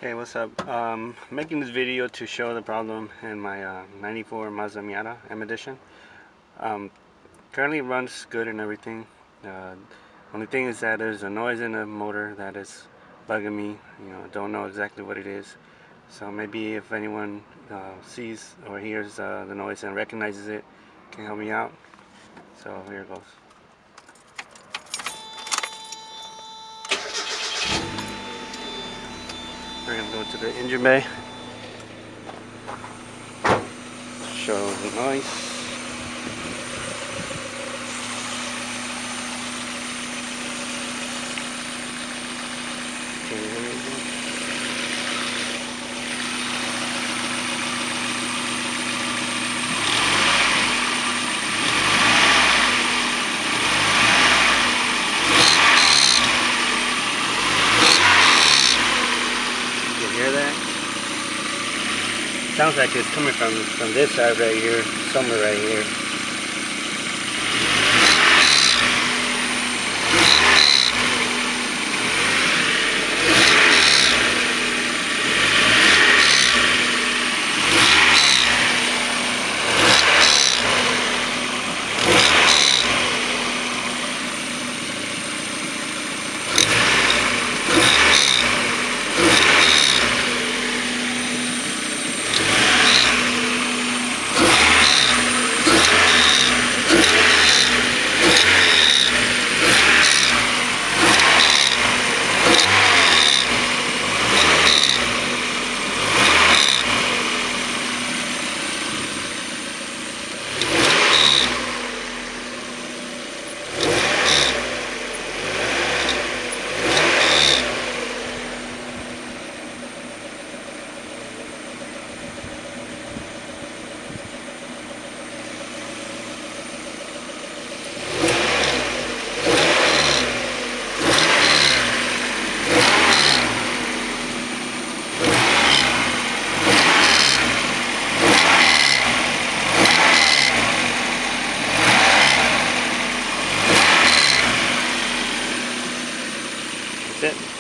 Hey, what's up? Making this video to show the problem in my 94 Mazda Miata M Edition. Currently runs good and everything. Only thing is that there's a noise in the motor that is bugging me. Don't know exactly what it is. So maybe if anyone sees or hears the noise and recognizes it, can help me out. So here it goes. We're going to go to the engine bay, show the noise. Can you hear me? Hear that? Sounds like it's coming from this side right here, somewhere right here. That's it.